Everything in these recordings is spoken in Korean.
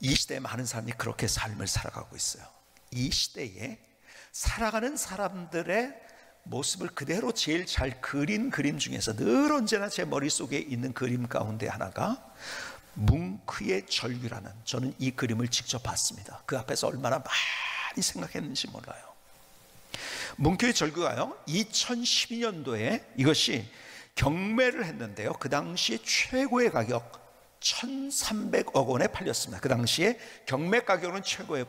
이 시대에 많은 사람이 그렇게 삶을 살아가고 있어요. 이 시대에 살아가는 사람들의 모습을 그대로 제일 잘 그린 그림 중에서 늘 언제나 제 머릿속에 있는 그림 가운데 하나가 뭉크의 절규라는, 저는 이 그림을 직접 봤습니다. 그 앞에서 얼마나 많이 생각했는지 몰라요. 뭉크의 절규가요, 2012년도에 이것이 경매를 했는데요, 그 당시에 최고의 가격 1,300억 원에 팔렸습니다. 그 당시에 경매 가격은 최고의.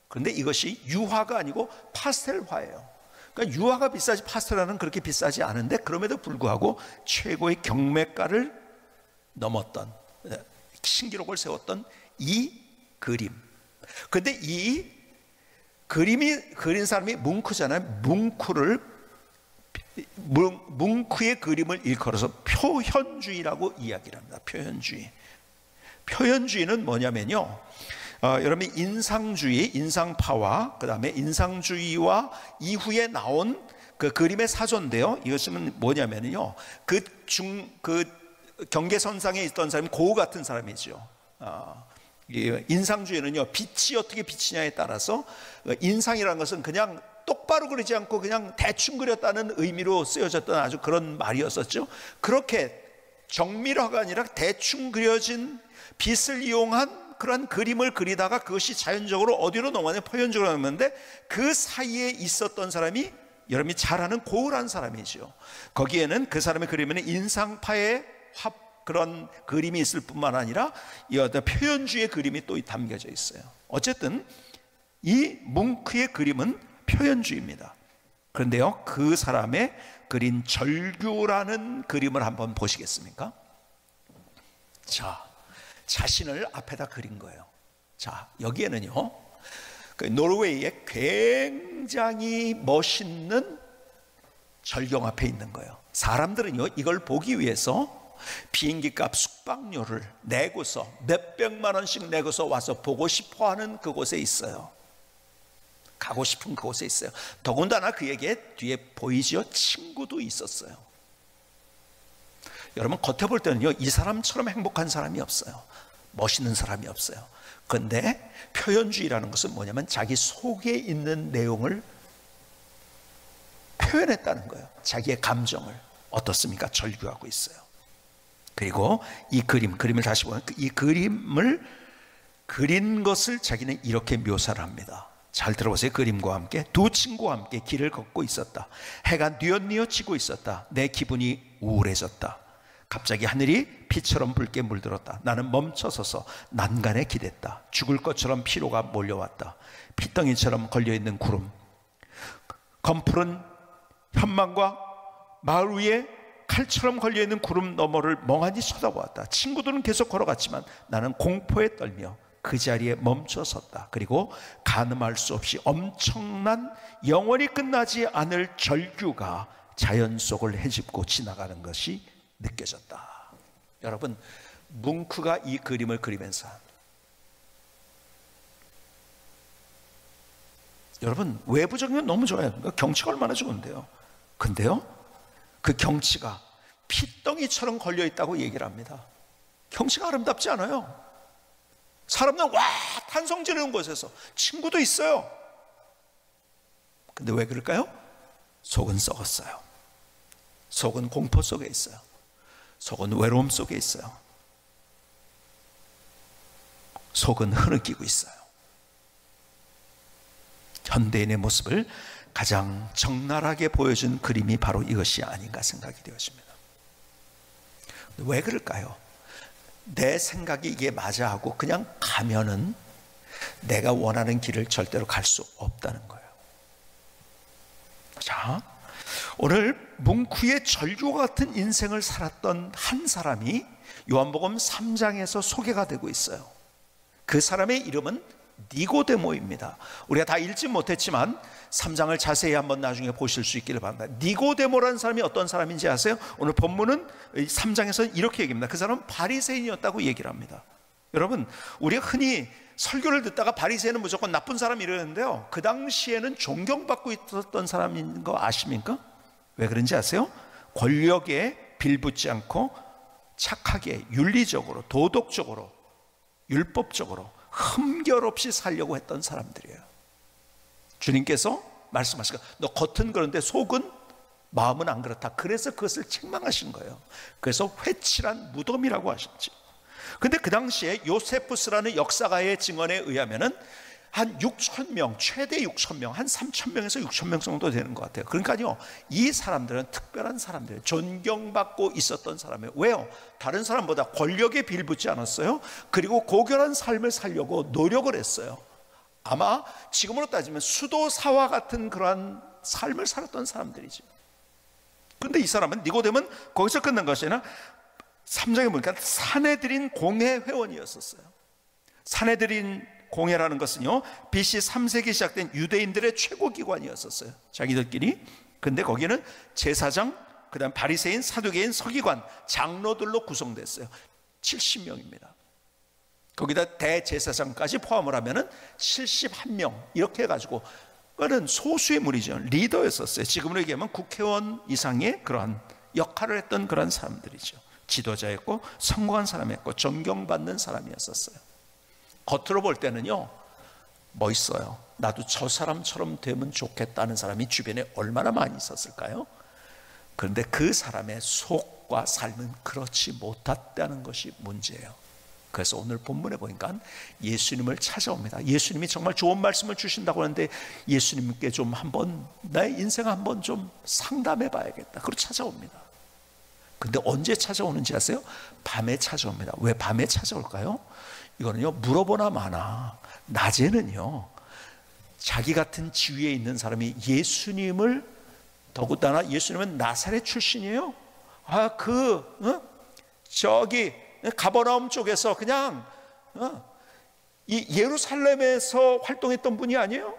그런데 이것이 유화가 아니고 파스텔화예요. 그러니까 유화가 비싸지 파스텔화는 그렇게 비싸지 않은데, 그럼에도 불구하고 최고의 경매가를 넘었던, 신기록을 세웠던 이 그림. 그런데 이 그림이 그린 사람이 뭉크잖아요. 뭉크의 그림을 일컬어서 표현주의라고 이야기를 합니다. 표현주의. 표현주의는 뭐냐면요, 여러분이 인상주의, 인상파와 그 다음에 인상주의와 이후에 나온 그 그림의 사조인데요, 이것은 뭐냐면요, 그 경계선상에 있던 사람이 고우 같은 사람이죠. 인상주의는요, 빛이 어떻게 비치냐에 따라서, 인상이라는 것은 그냥 똑바로 그리지 않고 그냥 대충 그렸다는 의미로 쓰여졌던 아주 그런 말이었었죠. 그렇게 정밀화가 아니라 대충 그려진 빛을 이용한 그런 그림을 그리다가 그것이 자연적으로 어디로 넘어가냐, 표현적으로 넘었는데, 그 사이에 있었던 사람이 여러분이 잘 아는 고우란 사람이죠. 거기에는 그 사람의 그림에는 인상파의 그런 그림이 있을 뿐만 아니라 이 어떤 표현주의 그림이 또 담겨져 있어요. 어쨌든 이 뭉크의 그림은 표현주의입니다. 그런데요, 그 사람의 그린 절규라는 그림을 한번 보시겠습니까? 자, 자신을 앞에다 그린 거예요. 자, 여기에는요, 그 노르웨이의 굉장히 멋있는 절경 앞에 있는 거예요. 사람들은요, 이걸 보기 위해서 비행기 값, 숙박료를 내고서 몇백만 원씩 내고서 와서 보고 싶어 하는 그곳에 있어요. 가고 싶은 그곳에 있어요. 더군다나 그에게 뒤에 보이지요? 친구도 있었어요. 여러분, 겉에 볼 때는요, 이 사람처럼 행복한 사람이 없어요. 멋있는 사람이 없어요. 그런데 표현주의라는 것은 뭐냐면 자기 속에 있는 내용을 표현했다는 거예요. 자기의 감정을. 어떻습니까? 절규하고 있어요. 그리고 이 그림을 다시 보면 이 그림을 그린 것을 자기는 이렇게 묘사를 합니다. 잘 들어보세요. 그림과 함께 두 친구와 함께 길을 걷고 있었다. 해가 뉘엿뉘엿 지고 있었다. 내 기분이 우울해졌다. 갑자기 하늘이 피처럼 붉게 물들었다. 나는 멈춰서서 난간에 기댔다. 죽을 것처럼 피로가 몰려왔다. 피덩이처럼 걸려있는 구름, 검푸른 현망과 마을 위에 칼처럼 걸려있는 구름 너머를 멍하니 쳐다보았다. 친구들은 계속 걸어갔지만 나는 공포에 떨며 그 자리에 멈춰 섰다. 그리고 가늠할 수 없이 엄청난 영원히 끝나지 않을 절규가 자연 속을 헤집고 지나가는 것이 느껴졌다. 여러분, 뭉크가 이 그림을 그리면서, 여러분, 외부적인 건 너무 좋아요. 경치가 얼마나 좋은데요. 근데요, 그 경치가 피덩이처럼 걸려있다고 얘기를 합니다. 경치가 아름답지 않아요. 사람들은 와 탄성 지르는 곳에서 친구도 있어요. 근데 왜 그럴까요? 속은 썩었어요. 속은 공포 속에 있어요. 속은 외로움 속에 있어요. 속은 흐느끼고 있어요. 현대인의 모습을 가장 적나라하게 보여준 그림이 바로 이것이 아닌가 생각이 되어집니다. 왜 그럴까요? 내 생각이 이게 맞아 하고 그냥 가면은 내가 원하는 길을 절대로 갈 수 없다는 거예요. 자, 오늘 뭉크의 절규 같은 인생을 살았던 한 사람이 요한복음 3장에서 소개가 되고 있어요. 그 사람의 이름은 니고데모입니다. 우리가 다 읽지 못했지만 3장을 자세히 한번 나중에 보실 수 있기를 바랍니다. 니고데모라는 사람이 어떤 사람인지 아세요? 오늘 본문은 3장에서 이렇게 얘기합니다. 그 사람은 바리새인이었다고 얘기를 합니다. 여러분, 우리가 흔히 설교를 듣다가 바리새인은 무조건 나쁜 사람 이러는데요, 그 당시에는 존경받고 있었던 사람인 거 아십니까? 왜 그런지 아세요? 권력에 빌붙지 않고 착하게, 윤리적으로, 도덕적으로, 율법적으로 흠결없이 살려고 했던 사람들이에요. 주님께서 말씀하시고 너 겉은 그런데 속은 마음은 안 그렇다. 그래서 그것을 책망하신 거예요. 그래서 회칠한 무덤이라고 하셨지. 근데 그 당시에 요세푸스라는 역사가의 증언에 의하면은 한 6천 명, 최대 6천 명, 한 3천 명에서 6천 명 정도 되는 것 같아요. 그러니까요, 이 사람들은 특별한 사람들이에요. 존경받고 있었던 사람이에요. 왜요? 다른 사람보다 권력에 빌붙지 않았어요. 그리고 고결한 삶을 살려고 노력을 했어요. 아마 지금으로 따지면 수도사와 같은 그러한 삶을 살았던 사람들이죠. 그런데 이 사람은 니고데모는 거기서 끝난 것이 아니라 3장에 보니까 사내들인 공회 회원이었었어요. 사내들인 공회라는 것은요, BC 3세기 시작된 유대인들의 최고 기관이었었어요. 자기들끼리. 근데 거기는 제사장, 그 다음 바리새인, 사두개인, 서기관, 장로들로 구성됐어요. 70명입니다. 거기다 대제사장까지 포함을 하면은 71명 이렇게 해가지고 그는 소수의 무리죠. 리더였었어요. 지금으로 얘기하면 국회의원 이상의 그러한 역할을 했던 그런 사람들이죠. 지도자였고 성공한 사람이었고 존경받는 사람이었었어요. 겉으로 볼 때는요, 멋있어요. 나도 저 사람처럼 되면 좋겠다는 사람이 주변에 얼마나 많이 있었을까요? 그런데 그 사람의 속과 삶은 그렇지 못했다는 것이 문제예요. 그래서 오늘 본문에 보니까 예수님을 찾아옵니다. 예수님이 정말 좋은 말씀을 주신다고 하는데 예수님께 좀 한번 나의 인생 한번 좀 상담해 봐야겠다. 그리고 찾아옵니다. 근데 언제 찾아오는지 아세요? 밤에 찾아옵니다. 왜 밤에 찾아올까요? 이거는요, 물어보나 마나 낮에는요, 자기 같은 지위에 있는 사람이 예수님을, 더군다나 예수님은 나사렛 출신이에요. 저기 가버나움 쪽에서 그냥 이 예루살렘에서 활동했던 분이 아니에요.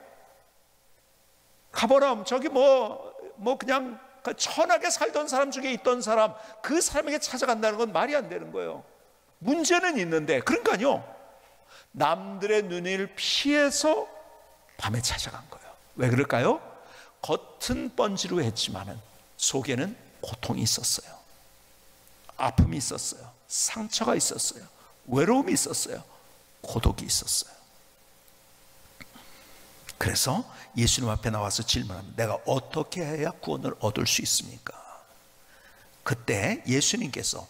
가버나움 저기 그냥 천하게 살던 사람 중에 있던 사람, 그 사람에게 찾아간다는 건 말이 안 되는 거예요. 문제는 있는데, 그러니까요, 남들의 눈을 피해서 밤에 찾아간 거예요. 왜 그럴까요? 겉은 번지르했지만은 속에는 고통이 있었어요. 아픔이 있었어요. 상처가 있었어요. 외로움이 있었어요. 고독이 있었어요. 그래서 예수님 앞에 나와서 질문합니다. 내가 어떻게 해야 구원을 얻을 수 있습니까? 그때 예수님께서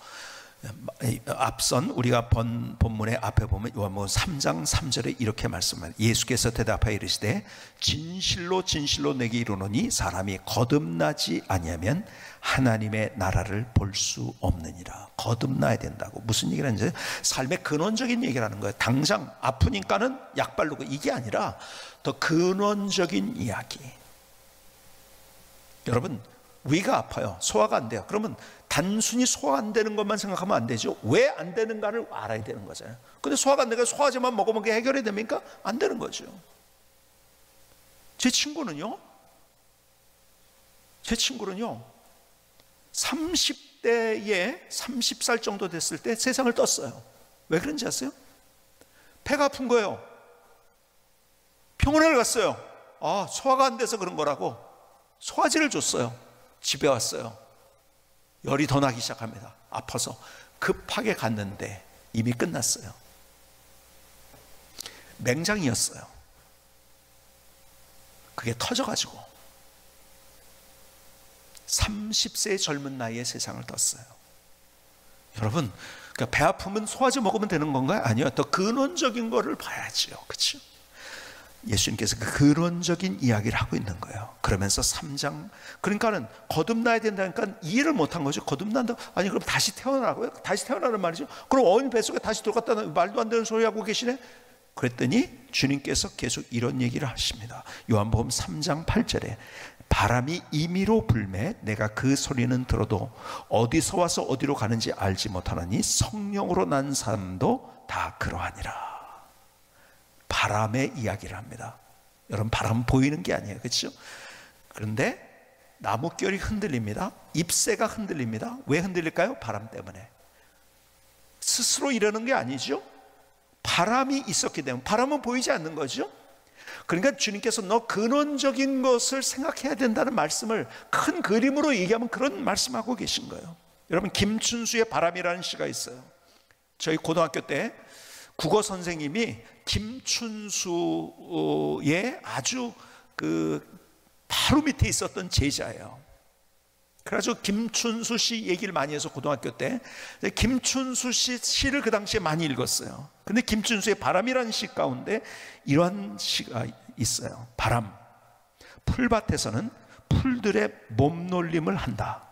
앞선 우리가 본 본문의 앞에 보면 요한복음 3장 3절에 이렇게 말씀합니다. 예수께서 대답하여 이르시되 진실로 진실로 내게 이르노니 사람이 거듭나지 아니하면 하나님의 나라를 볼 수 없느니라. 거듭나야 된다고. 무슨 얘기를 하는지, 삶의 근원적인 얘기를 하는 거예요. 당장 아프니까는 약 바르고, 이게 아니라 더 근원적인 이야기. 여러분, 위가 아파요. 소화가 안 돼요. 그러면 단순히 소화 안 되는 것만 생각하면 안 되죠. 왜 안 되는가를 알아야 되는 거잖아요. 근데 소화가 안 되니까 소화제만 먹으면 그게 해결이 됩니까? 안 되는 거죠. 제 친구는요 30대에 30살 정도 됐을 때 세상을 떴어요. 왜 그런지 아세요? 배가 아픈 거예요. 병원에 갔어요. 소화가 안 돼서 그런 거라고 소화제를 줬어요. 집에 왔어요. 열이 더 나기 시작합니다. 아파서 급하게 갔는데 이미 끝났어요. 맹장이었어요. 그게 터져가지고 30세의 젊은 나이에 세상을 떴어요. 여러분, 그러니까 배 아프면 소화제 먹으면 되는 건가요? 아니요. 더 근원적인 거를 봐야지요. 그렇죠? 예수님께서 그 근원적인 이야기를 하고 있는 거예요. 그러면서 3장, 그러니까는 거듭나야 된다니까 이해를 못한 거죠. 거듭난다? 아니 그럼 다시 태어나라고요? 다시 태어나는 말이죠. 그럼 어머니 뱃속에 다시 들어갔다는 말도 안 되는 소리 하고 계시네? 그랬더니 주님께서 계속 이런 얘기를 하십니다. 요한복음 3장 8절에 바람이 임의로 불매 내가 그 소리는 들어도 어디서 와서 어디로 가는지 알지 못하느니 성령으로 난 사람도 다 그러하니라. 바람의 이야기를 합니다. 여러분, 바람 보이는 게 아니에요. 그렇죠? 그런데 나뭇결이 흔들립니다. 잎새가 흔들립니다. 왜 흔들릴까요? 바람 때문에. 스스로 이러는 게 아니죠. 바람이 있었기 때문에. 바람은 보이지 않는 거죠. 그러니까 주님께서 너 근원적인 것을 생각해야 된다는 말씀을 큰 그림으로 얘기하면 그런 말씀하고 계신 거예요. 여러분, 김춘수의 바람이라는 시가 있어요. 저희 고등학교 때 국어 선생님이 김춘수의 아주 바로 밑에 있었던 제자예요. 그래가지고 김춘수 씨 얘기를 많이 해서 고등학교 때 김춘수 씨 시를 그 당시에 많이 읽었어요. 근데 김춘수의 바람이라는 시 가운데 이러한 시가 있어요. 바람, 풀밭에서는 풀들의 몸놀림을 한다.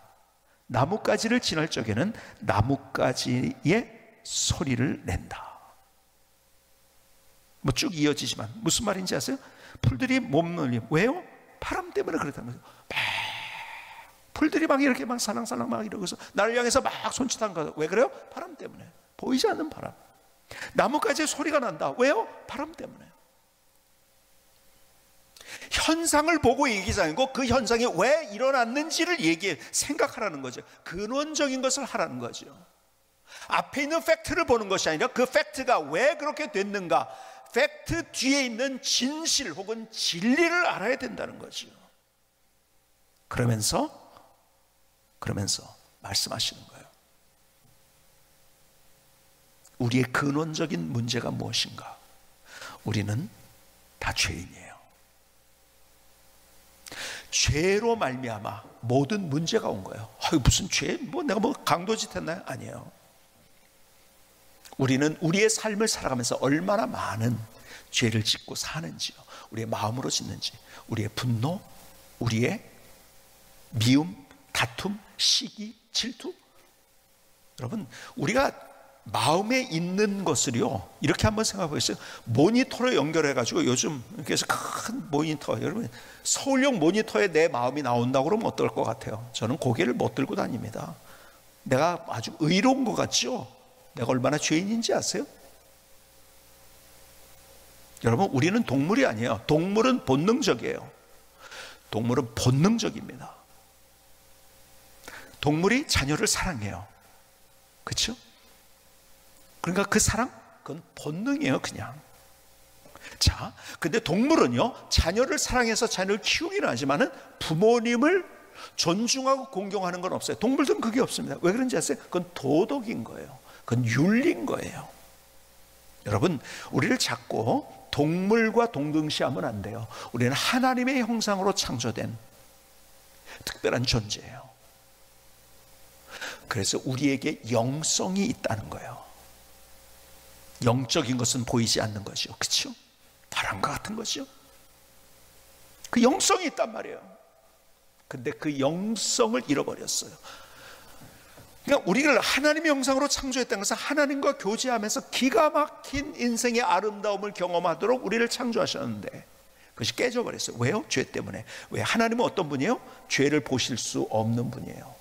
나뭇가지를 지날 적에는 나뭇가지의 소리를 낸다. 뭐 쭉 이어지지만 무슨 말인지 아세요? 풀들이 몸놀림. 왜요? 바람 때문에 그렇다는 거죠. 풀들이 막 이렇게 막 살랑살랑 막 이러고서 나를 향해서 막 손짓한 거예요. 왜 그래요? 바람 때문에. 보이지 않는 바람. 나뭇가지의 소리가 난다. 왜요? 바람 때문에. 현상을 보고 얘기하지 않고 그 현상이 왜 일어났는지를 생각하라는 거죠. 근원적인 것을 하라는 거죠. 앞에 있는 팩트를 보는 것이 아니라 그 팩트가 왜 그렇게 됐는가, 팩트 뒤에 있는 진실 혹은 진리를 알아야 된다는 거죠. 그러면서 말씀하시는 거예요. 우리의 근원적인 문제가 무엇인가? 우리는 다 죄인이에요. 죄로 말미암아 모든 문제가 온 거예요. 무슨 죄? 내가 강도짓 했나요? 아니에요. 우리는 우리의 삶을 살아가면서 얼마나 많은 죄를 짓고 사는지요. 우리의 마음으로 짓는지, 우리의 분노, 우리의 미움, 다툼, 시기, 질투. 여러분, 우리가 마음에 있는 것을요, 이렇게 한번 생각해 보겠어요. 모니터로 연결해 가지고 요즘 그래서 큰 모니터, 여러분 서울역 모니터에 내 마음이 나온다고 그러면 어떨 것 같아요? 저는 고개를 못 들고 다닙니다. 내가 아주 의로운 것 같죠? 내가 얼마나 죄인인지 아세요? 여러분, 우리는 동물이 아니에요. 동물은 본능적이에요. 동물은 본능적입니다. 동물이 자녀를 사랑해요. 그렇죠? 그러니까 그 사랑, 그건 본능이에요, 그냥. 자, 근데 동물은요, 자녀를 사랑해서 자녀를 키우기는 하지만은 부모님을 존중하고 공경하는 건 없어요. 동물들은 그게 없습니다. 왜 그런지 아세요? 그건 도덕인 거예요. 그건 윤리인 거예요. 여러분, 우리를 자꾸 동물과 동등시하면 안 돼요. 우리는 하나님의 형상으로 창조된 특별한 존재예요. 그래서 우리에게 영성이 있다는 거예요. 영적인 것은 보이지 않는 거죠. 그렇죠? 바람과 같은 거죠. 그 영성이 있단 말이에요. 근데 그 영성을 잃어버렸어요. 그러니까 우리를 하나님의 형상으로 창조했다는 것은 하나님과 교제하면서 기가 막힌 인생의 아름다움을 경험하도록 우리를 창조하셨는데 그것이 깨져버렸어요. 왜요? 죄 때문에. 왜? 하나님은 어떤 분이에요? 죄를 보실 수 없는 분이에요.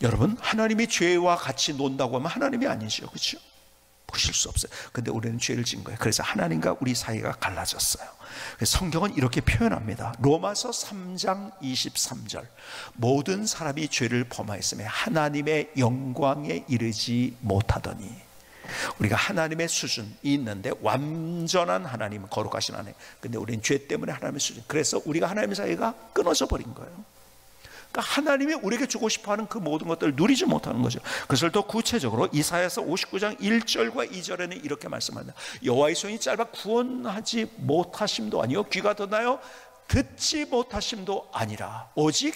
여러분, 하나님이 죄와 같이 논다고 하면 하나님이 아니죠. 그렇죠? 보실 수 없어요. 근데 우리는 죄를 지은 거예요. 그래서 하나님과 우리 사이가 갈라졌어요. 성경은 이렇게 표현합니다. 로마서 3장 23절. 모든 사람이 죄를 범하였으며 하나님의 영광에 이르지 못하더니. 우리가 하나님의 수준이 있는데 완전한 하나님, 거룩하신 하나님. 근데 우리는 죄 때문에 하나님의 수준. 그래서 우리가 하나님의 사이가 끊어져 버린 거예요. 그러니까 하나님이 우리에게 주고 싶어하는 그 모든 것들을 누리지 못하는 거죠. 그것을 더 구체적으로 이사야서 59장 1절과 2절에는 이렇게 말씀합니다. 여호와의 손이 짧아 구원하지 못하심도 아니요 귀가 더 듣지 못하심도 아니라 오직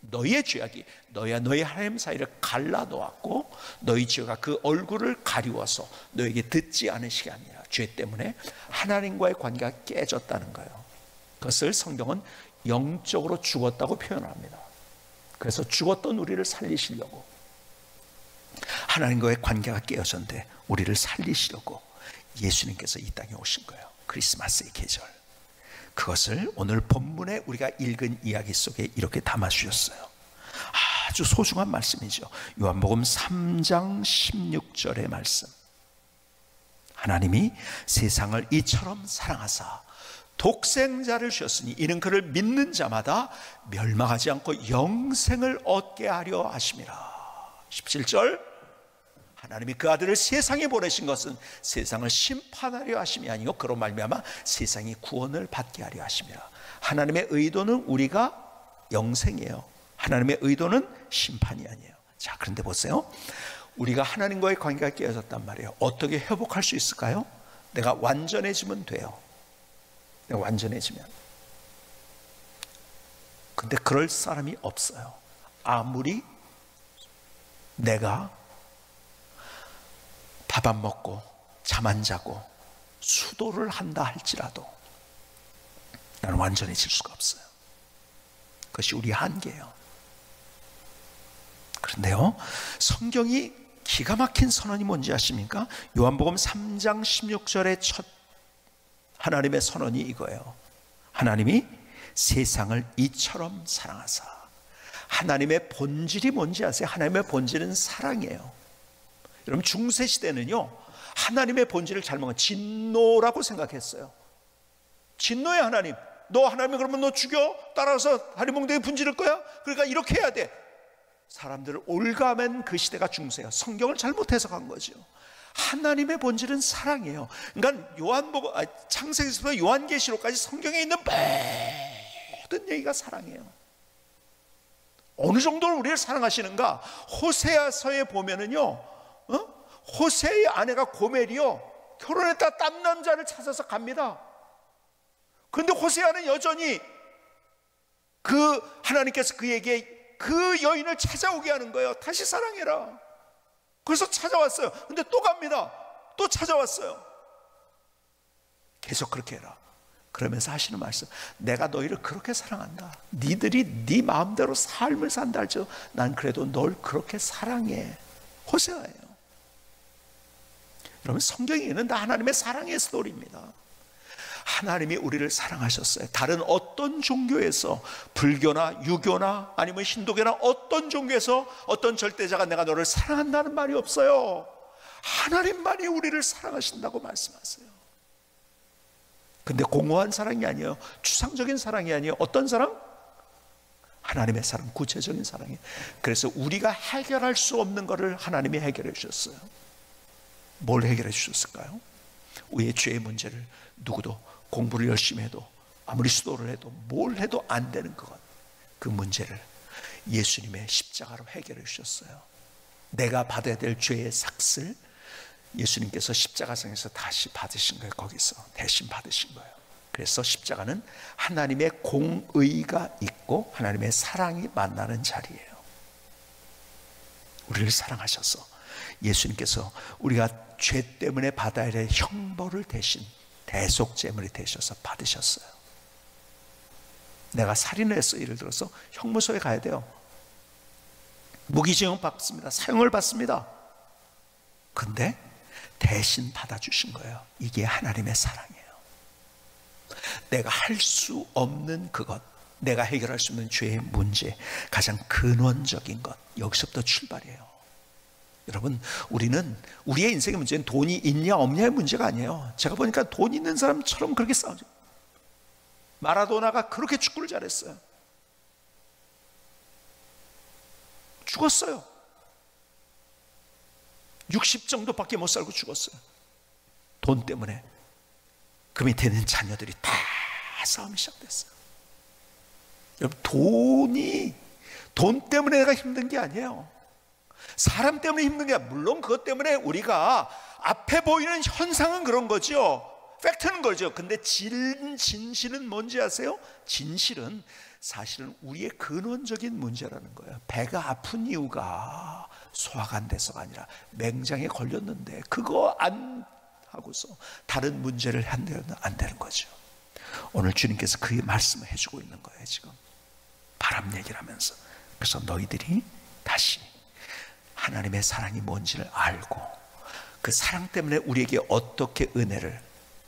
너희의 죄악이 너희와 너희 하나님 사이를 갈라놓았고 너희 죄가 그 얼굴을 가리워서 너에게 듣지 않으시게 아니라 죄 때문에 하나님과의 관계가 깨졌다는 거예요. 그것을 성경은 영적으로 죽었다고 표현합니다. 그래서 죽었던 우리를 살리시려고 하나님과의 관계가 깨어졌는데 우리를 살리시려고 예수님께서 이 땅에 오신 거예요. 크리스마스의 계절. 그것을 오늘 본문에 우리가 읽은 이야기 속에 이렇게 담아주셨어요. 아주 소중한 말씀이죠. 요한복음 3장 16절의 말씀. 하나님이 세상을 이처럼 사랑하사 독생자를 주셨으니 이는 그를 믿는 자마다 멸망하지 않고 영생을 얻게 하려 하심이라. 17절. 하나님이 그 아들을 세상에 보내신 것은 세상을 심판하려 하심이 아니요 그로 말미암아 세상이 구원을 받게 하려 하심이라. 하나님의 의도는 우리가 영생이에요. 하나님의 의도는 심판이 아니에요. 자, 그런데 보세요. 우리가 하나님과의 관계가 깨어졌단 말이에요. 어떻게 회복할 수 있을까요? 내가 완전해지면 돼요. 내가 완전해지면. 근데 그럴 사람이 없어요. 아무리 내가 밥 안 먹고 잠 안 자고 수도를 한다 할지라도 나는 완전해질 수가 없어요. 그것이 우리의 한계예요. 그런데요, 성경이 기가 막힌 선언이 뭔지 아십니까? 요한복음 3장 16절의 첫 하나님의 선언이 이거예요. 하나님이 세상을 이처럼 사랑하사. 하나님의 본질이 뭔지 아세요? 하나님의 본질은 사랑이에요. 여러분, 중세시대는요, 하나님의 본질을 잘 먹은 진노라고 생각했어요. 진노의 하나님. 너 하나님이 그러면 너 죽여? 따라서 하리몽댕이 분지를 거야? 그러니까 이렇게 해야 돼. 사람들을 올가맨 그 시대가 중세예요. 성경을 잘못 해석한 거죠. 하나님의 본질은 사랑이에요. 그러니까 창세기서부터 요한계시록까지 성경에 있는 모든 얘기가 사랑이에요. 어느 정도로 우리를 사랑하시는가? 호세아서에 보면은요, 호세의 아내가 고멜이요, 결혼했다 딴 남자를 찾아서 갑니다. 그런데 호세아는 여전히 하나님께서 그에게 그 여인을 찾아오게 하는 거예요. 다시 사랑해라. 그래서 찾아왔어요. 근데 또 갑니다. 또 찾아왔어요. 계속 그렇게 해라. 그러면서 하시는 말씀, 내가 너희를 그렇게 사랑한다. 니들이 네 마음대로 삶을 산다 할지라도 난 그래도 널 그렇게 사랑해. 호세아예요. 여러분, 성경에는 다 하나님의 사랑의 스토리입니다. 하나님이 우리를 사랑하셨어요. 다른 어떤 종교에서, 불교나 유교나 아니면 힌두교나 어떤 종교에서 어떤 절대자가 내가 너를 사랑한다는 말이 없어요. 하나님만이 우리를 사랑하신다고 말씀하세요. 근데 공허한 사랑이 아니에요. 추상적인 사랑이 아니에요. 어떤 사랑? 하나님의 사랑, 구체적인 사랑이에요. 그래서 우리가 해결할 수 없는 것을 하나님이 해결해 주셨어요. 뭘 해결해 주셨을까요? 우리의 죄의 문제를 누구도 공부를 열심히 해도, 아무리 수도를 해도, 뭘 해도 안 되는 그 문제를 예수님의 십자가로 해결해 주셨어요. 내가 받아야 될 죄의 삭슬 예수님께서 십자가상에서 다시 받으신 거예요. 거기서 대신 받으신 거예요. 그래서 십자가는 하나님의 공의가 있고 하나님의 사랑이 만나는 자리예요. 우리를 사랑하셔서 예수님께서 우리가 죄 때문에 받아야 될 형벌을 대신 대속제물이 되셔서 받으셨어요. 내가 살인을 했어, 예를 들어서 형무소에 가야 돼요. 무기징역 받습니다. 사형을 받습니다. 근데 대신 받아주신 거예요. 이게 하나님의 사랑이에요. 내가 할 수 없는 그것, 내가 해결할 수 없는 죄의 문제, 가장 근원적인 것, 여기서부터 출발이에요. 여러분, 우리는 우리의 인생의 문제는 돈이 있냐 없냐의 문제가 아니에요. 제가 보니까 돈 있는 사람처럼 그렇게 싸우죠. 마라도나가 그렇게 축구를 잘했어요. 죽었어요. 60 정도밖에 못 살고 죽었어요. 돈 때문에. 그 밑에 있는 자녀들이 다 싸움이 시작됐어요. 여러분, 돈 때문에 내가 힘든 게 아니에요. 사람 때문에 힘든 게 아니에요. 물론 그것 때문에 우리가 앞에 보이는 현상은 그런 거죠. 팩트는 거죠. 근데 진실은 뭔지 아세요? 진실은 사실은 우리의 근원적인 문제라는 거예요. 배가 아픈 이유가 소화가 안 돼서가 아니라 맹장에 걸렸는데 그거 안 하고서 다른 문제를 한다면 안 되는 거죠. 오늘 주님께서 그 말씀을 해주고 있는 거예요. 지금 바람 얘기를 하면서. 그래서 너희들이 다시 하나님의 사랑이 뭔지를 알고 그 사랑 때문에 우리에게 어떻게 은혜를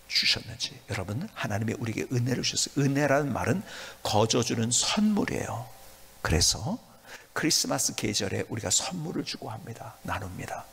주셨는지. 여러분, 하나님이 우리에게 은혜를 주셨어요. 은혜라는 말은 거저주는 선물이에요. 그래서 크리스마스 계절에 우리가 선물을 주고 합니다. 나눕니다.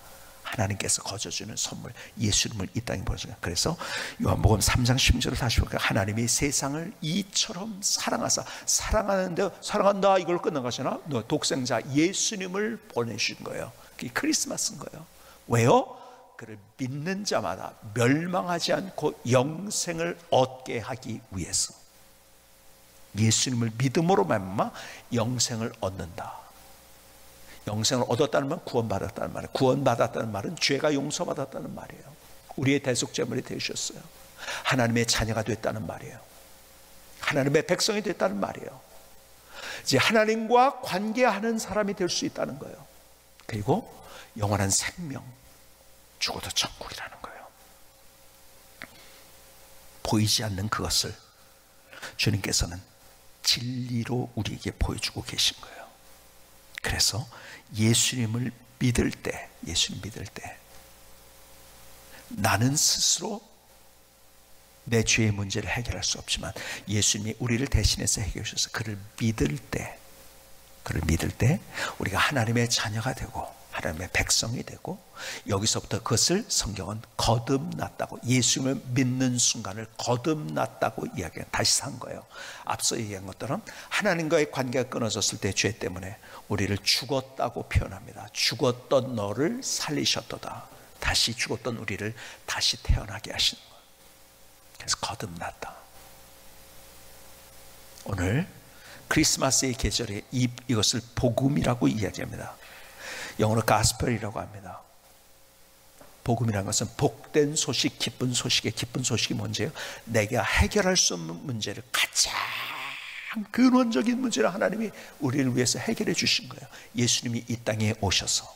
하나님께서 거저주는 선물, 예수님을 이 땅에 보내셨어요. 그래서 요한복음 3장 10절을 다시 볼까요? 하나님이 세상을 이처럼 사랑하사, 사랑한다 이걸 끝나가시나? 독생자 예수님을 보내신 거예요. 그게 크리스마스인 거예요. 왜요? 그를 믿는 자마다 멸망하지 않고 영생을 얻게 하기 위해서. 예수님을 믿음으로 말미암아 영생을 얻는다. 영생을 얻었다는 말은 구원받았다는 말이에요. 구원받았다는 말은 죄가 용서받았다는 말이에요. 우리의 대속제물이 되셨어요. 하나님의 자녀가 됐다는 말이에요. 하나님의 백성이 됐다는 말이에요. 이제 하나님과 관계하는 사람이 될 수 있다는 거예요. 그리고 영원한 생명, 죽어도 천국이라는 거예요. 보이지 않는 그것을 주님께서는 진리로 우리에게 보여주고 계신 거예요. 그래서 예수님을 믿을 때, 나는 스스로 내 죄의 문제를 해결할 수 없지만 예수님이 우리를 대신해서 해결해 주셔서 그를 믿을 때 우리가 하나님의 자녀가 되고 하나님의 백성이 되고, 여기서부터 그것을 성경은 거듭났다고, 예수님을 믿는 순간을 거듭났다고 이야기해요. 다시 산 거예요. 앞서 얘기한 것처럼 하나님과의 관계가 끊어졌을 때 죄 때문에 우리를 죽었다고 표현합니다. 죽었던 너를 살리셨도다. 다시 죽었던 우리를 다시 태어나게 하시는 거예요. 그래서 거듭났다. 오늘 크리스마스의 계절에 이것을 복음이라고 이야기합니다. 영어로 가스펠이라고 합니다. 복음이라는 것은 복된 소식, 기쁜 소식의 기쁜 소식이 뭔지요? 내가 해결할 수 없는 문제를, 가장 근원적인 문제를 하나님이 우리를 위해서 해결해 주신 거예요. 예수님이 이 땅에 오셔서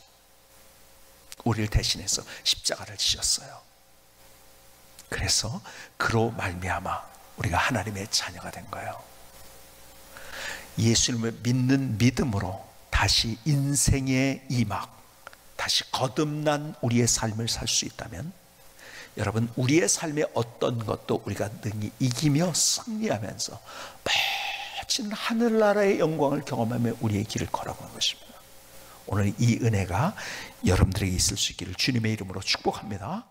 우리를 대신해서 십자가를 지셨어요. 그래서 그로 말미암아 우리가 하나님의 자녀가 된 거예요. 예수님을 믿는 믿음으로 다시 인생의 이막, 다시 거듭난 우리의 삶을 살 수 있다면, 여러분, 우리의 삶의 어떤 것도 우리가 능히 이기며 승리하면서 멋진 하늘나라의 영광을 경험하며 우리의 길을 걸어가는 것입니다. 오늘 이 은혜가 여러분들에게 있을 수 있기를 주님의 이름으로 축복합니다.